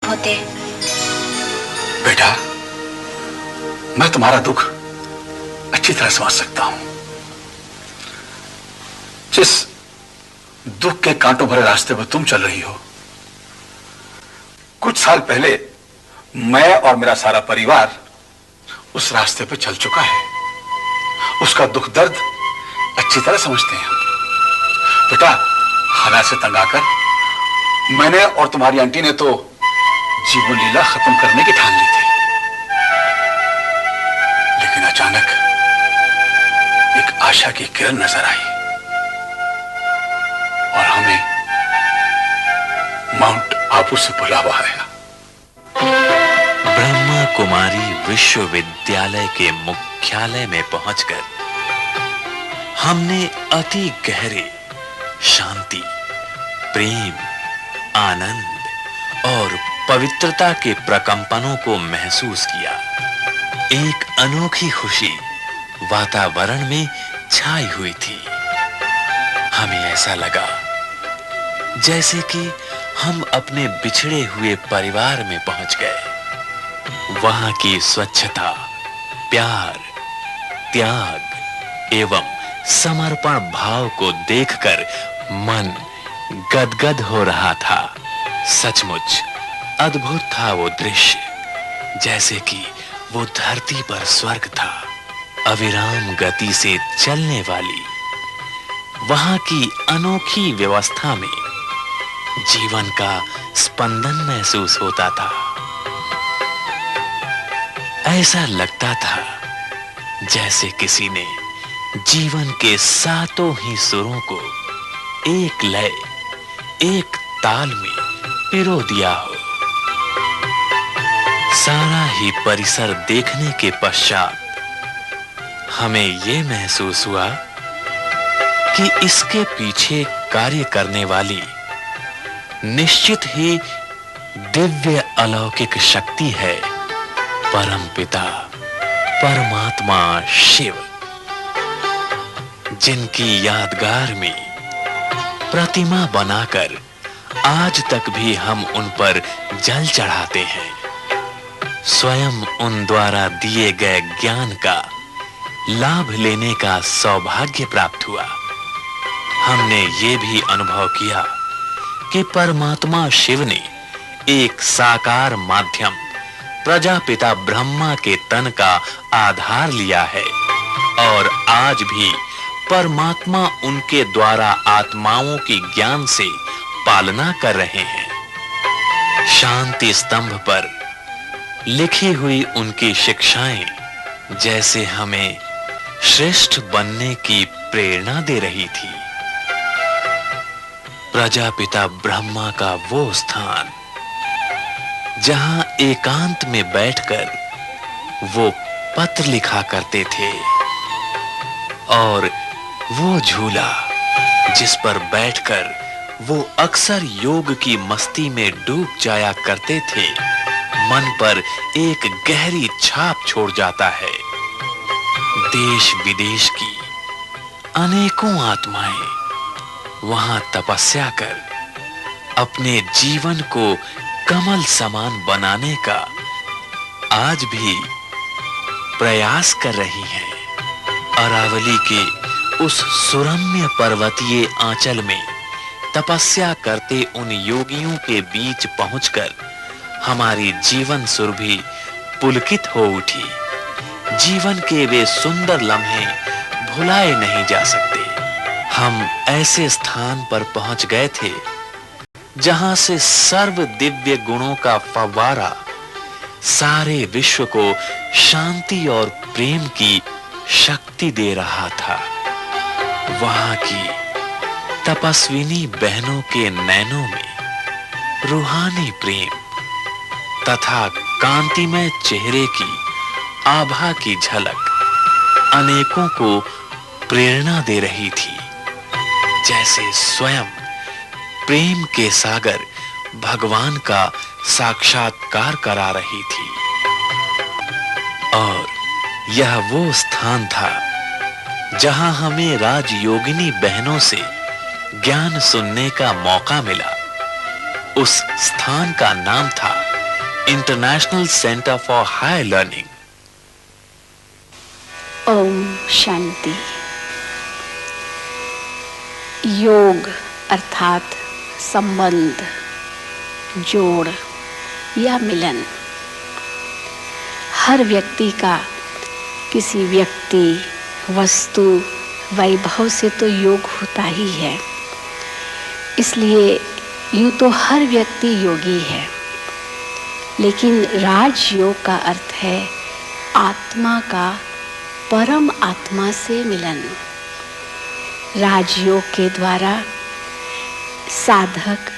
होते। बेटा, मैं तुम्हारा दुख अच्छी तरह समझ सकता हूं। जिस दुख के कांटों भरे रास्ते पर तुम चल रही हो, कुछ साल पहले मैं और मेरा सारा परिवार उस रास्ते पर चल चुका है। उसका दुख दर्द अच्छी तरह समझते हैं। बेटा, हालात से तंग आकर मैंने और तुम्हारी आंटी ने तो जीवन लीला खत्म करने की ठान ली थी, लेकिन अचानक एक आशा की किरण नजर आई और हमें माउंट आबू से बुलावा आया। ब्रह्मा कुमारी विश्वविद्यालय के मुख्यालय में पहुंचकर हमने अति गहरे शांति, प्रेम, आनंद और पवित्रता के प्रकंपनों को महसूस किया। एक अनोखी खुशी वातावरण में छाई हुई थी। हमें ऐसा लगा जैसे कि हम अपने बिछड़े हुए परिवार में पहुंच गए। वहां की स्वच्छता, प्यार, त्याग एवं समर्पण भाव को देखकर मन गदगद हो रहा था। सचमुच अद्भुत था वो दृश्य, जैसे कि वो धरती पर स्वर्ग था। अविराम गति से चलने वाली वहां की अनोखी व्यवस्था में जीवन का स्पंदन महसूस होता था। ऐसा लगता था जैसे किसी ने जीवन के सातों ही सुरों को एक लय, एक ताल में पिरो दिया हो। सारा ही परिसर देखने के पश्चात हमें यह महसूस हुआ कि इसके पीछे कार्य करने वाली निश्चित ही दिव्य अलौकिक शक्ति है, परमपिता परमात्मा शिव, जिनकी यादगार में प्रतिमा बनाकर आज तक भी हम उन पर जल चढ़ाते हैं। स्वयं उन द्वारा दिए गए ज्ञान का लाभ लेने का सौभाग्य प्राप्त हुआ। हमने ये भी अनुभव किया कि परमात्मा शिव ने एक साकार माध्यम प्रजापिता ब्रह्मा के तन का आधार लिया है और आज भी परमात्मा उनके द्वारा आत्माओं की ज्ञान से पालना कर रहे हैं। शांति स्तंभ पर लिखी हुई उनकी शिक्षाएं जैसे हमें श्रेष्ठ बनने की प्रेरणा दे रही थी। प्रजापिता ब्रह्मा का वो स्थान जहां एकांत में बैठकर वो पत्र लिखा करते थे और वो झूला जिस पर बैठकर वो अक्सर योग की मस्ती में डूब जाया करते थे, मन पर एक गहरी छाप छोड़ जाता है। देश विदेश की अनेकों आत्माएं वहां तपस्या कर अपने जीवन को कमल समान बनाने का आज भी प्रयास कर रही हैं। अरावली के उस सुरम्य पर्वतीय आंचल में तपस्या करते उन योगियों के बीच पहुंचकर हमारी जीवन सुरभि पुलकित हो उठी। जीवन के वे सुंदर लम्हे भुलाए नहीं जा सकते। हम ऐसे स्थान पर पहुंच गए थे जहां से सर्व दिव्य गुणों का फव्वारा सारे विश्व को शांति और प्रेम की शक्ति दे रहा था। वहां की तपस्विनी बहनों के नैनों में रूहानी प्रेम तथा कांतिमय चेहरे की आभा की झलक अनेकों को प्रेरणा दे रही थी। जैसे स्वयं प्रेम के सागर भगवान का साक्षात्कार करा रही थी। और यह वो स्थान था जहां हमें राजयोगिनी बहनों से ज्ञान सुनने का मौका मिला। उस स्थान का नाम था international centre for higher learning. ओम शांति। योग अर्थात संबंध, जोड़ या मिलन। हर व्यक्ति का किसी व्यक्ति, वस्तु, वैभव से तो योग होता ही है। इसलिए यूं तो हर व्यक्ति योगी है, लेकिन राजयोग का अर्थ है आत्मा का परम आत्मा से मिलन। राजयोग के द्वारा साधक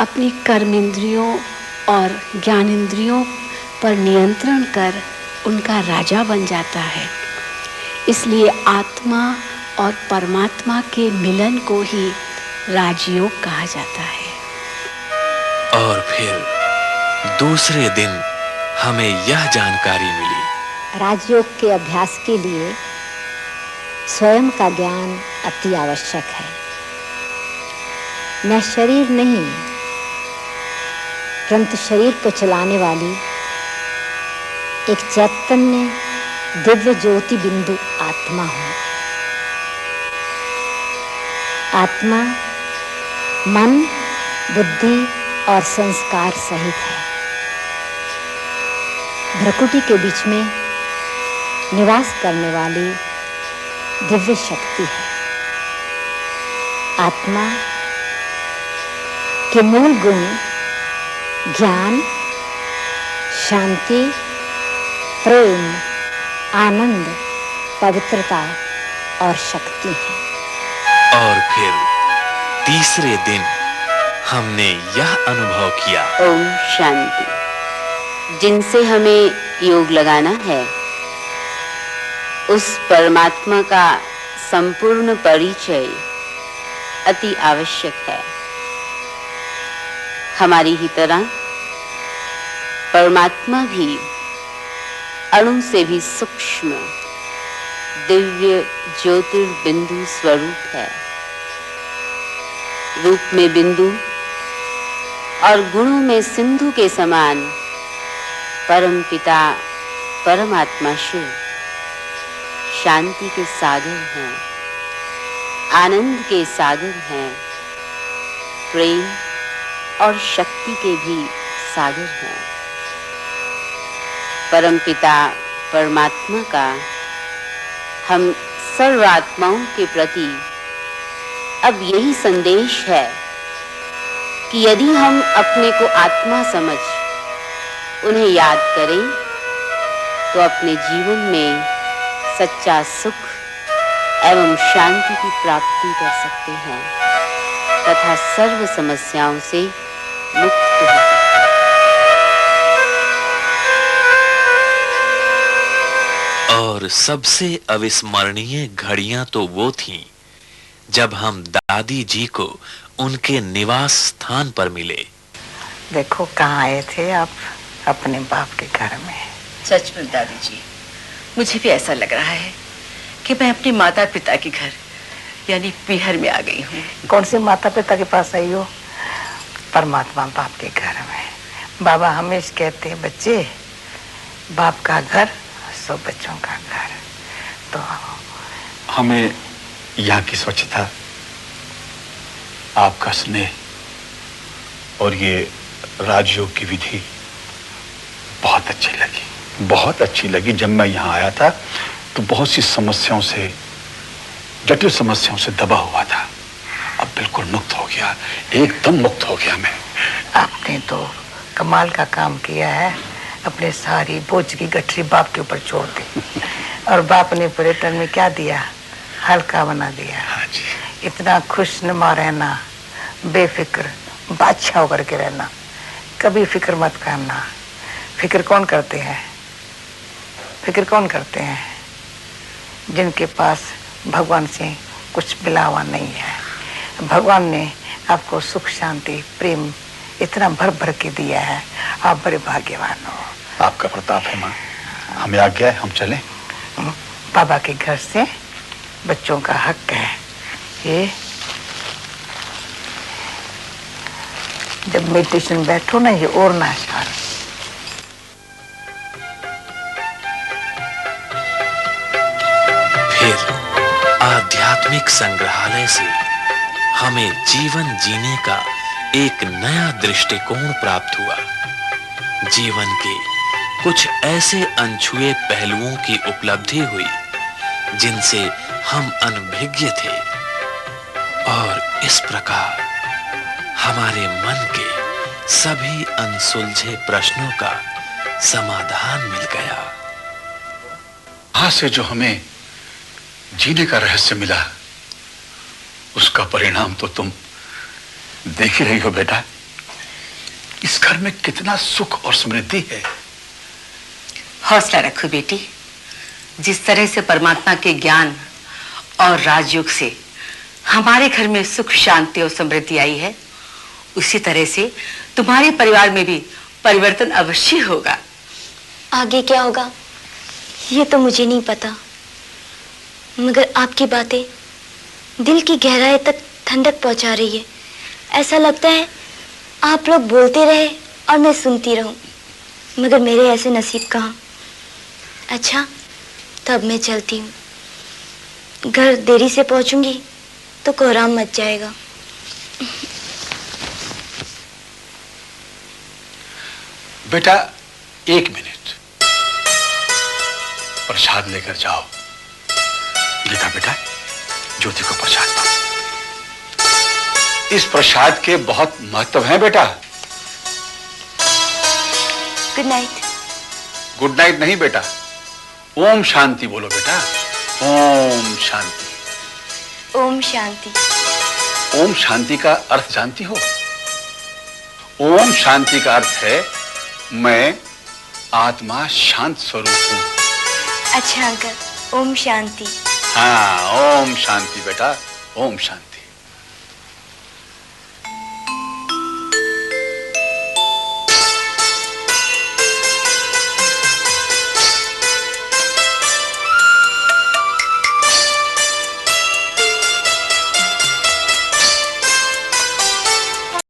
अपनी कर्मेंद्रियों और ज्ञानेंद्रियों पर नियंत्रण कर उनका राजा बन जाता है। इसलिए आत्मा और परमात्मा के मिलन को ही राजयोग कहा जाता है। और फिर दूसरे दिन हमें यह जानकारी मिली, राजयोग के अभ्यास के लिए स्वयं का ज्ञान अति आवश्यक है। मैं शरीर नहीं, परंतु शरीर को चलाने वाली एक चैतन्य दिव्य ज्योति बिंदु आत्मा हूं। आत्मा मन, बुद्धि और संस्कार सहित है। भ्रकुटी के बीच में निवास करने वाली दिव्य शक्ति है। आत्मा के मूल गुण ज्ञान, शांति, प्रेम, आनंद, पवित्रता और शक्ति है। और फिर तीसरे दिन हमने यह अनुभव किया, ओम शांति। जिनसे हमें योग लगाना है उस परमात्मा का संपूर्ण परिचय अति आवश्यक है। हमारी ही तरह परमात्मा भी अणु से भी सूक्ष्म दिव्य ज्योतिर्बिंदु स्वरूप है। रूप में बिंदु और गुणों में सिंधु के समान परम पिता परमात्मा शिव शांति के सागर हैं, आनंद के सागर हैं, प्रेम और शक्ति के भी सागर हैं। परम पिता परमात्मा का हम सर्व आत्माओं के प्रति अब यही संदेश है कि यदि हम अपने को आत्मा समझ उन्हें याद करें तो अपने जीवन में सच्चा सुख एवं शांति की प्राप्ति कर सकते हैं तथा सर्व समस्याओं से मुक्त हो सकते हैं। और सबसे अविस्मरणीय घड़ियां तो वो थीं जब हम दादी जी को उनके निवास स्थान पर मिले। देखो कहाँ आए थे आप, अपने बाप के घर में। सच में दादी जी, मुझे भी ऐसा लग रहा है कि मैं अपने माता पिता के घर यानी पीहर में आ गई हूँ। कौन से माता पिता के पास आई हो? परमात्मा बाप के घर में। बाबा हमेशा कहते हैं बच्चे, बाप का घर सब बच्चों का घर। तो हमें यहाँ की स्वच्छता, आपका स्नेह और ये राजयोग की विधि बहुत अच्छी लगी, बहुत अच्छी लगी। जब मैं यहाँ आया था तो बहुत सी समस्याओं से, जटिल समस्याओं से दबा हुआ था। अब बिल्कुल मुक्त हो गया, एकदम मुक्त हो गया मैं। आपने तो कमाल का काम किया है। अपने सारी बोझ की गठरी बाप के ऊपर छोड़ दी और बाप ने पर्यटन में क्या दिया? हल्का बना दिया। हाँ जी। इतना खुशनुमा रहना, बेफिक्र बादशाह होकर के रहना, कभी फिक्र मत करना। फिक्र कौन करते हैं? फिक्र कौन करते हैं? जिनके पास भगवान से कुछ मिला हुआ नहीं है। भगवान ने आपको सुख, शांति, प्रेम इतना भर भर के दिया है। आप बड़े भाग्यवान हो। आपका प्रताप है माँ। हमें आज्ञा है, हम चलें। बाबा के घर से बच्चों का हक है। ये जब मेडिटेशन बैठो ना, ये और ना फिर आध्यात्मिक संग्रहालय से हमें जीवन जीने का एक नया दृष्टिकोण प्राप्त हुआ। जीवन के कुछ ऐसे अनछुए पहलुओं की उपलब्धि हुई जिनसे हम अनभिज्ञ थे, और इस प्रकार हमारे मन के सभी अनसुलझे प्रश्नों का समाधान मिल गया। आज से जो हमें जीने का रहस्य मिला, उसका परिणाम तो तुम देख ही रही हो बेटा। इस घर में कितना सुख और समृद्धि है। हौसला रखो बेटी। जिस तरह से परमात्मा के ज्ञान और राजयोग से हमारे घर में सुख, शांति और समृद्धि आई है, उसी तरह से तुम्हारे परिवार में भी परिवर्तन अवश्य होगा। आगे क्या होगा ये तो मुझे नहीं पता, मगर आपकी बातें दिल की गहराई तक ठंडक पहुंचा रही है। ऐसा लगता है आप लोग बोलते रहे और मैं सुनती रहूं, मगर मेरे ऐसे नसीब कहाँ। अच्छा, तब मैं चलती हूँ। घर देरी से पहुंचूंगी तो कोहराम मच जाएगा। बेटा 1 मिनट, प्रसाद लेकर जाओ। देखा बेटा, ज्योति को प्रसाद दो। इस प्रसाद के बहुत महत्व हैं बेटा। Good night. गुड नाइट नहीं बेटा, ओम शांति बोलो बेटा। ओम शांति। ओम शांति। ओम शांति का अर्थ जानती हो? ओम शांति का अर्थ है मैं आत्मा शांत स्वरूप हूं। अच्छा अंकल, ओम शांति। हाँ, ओम शांति बेटा, ओम शांति।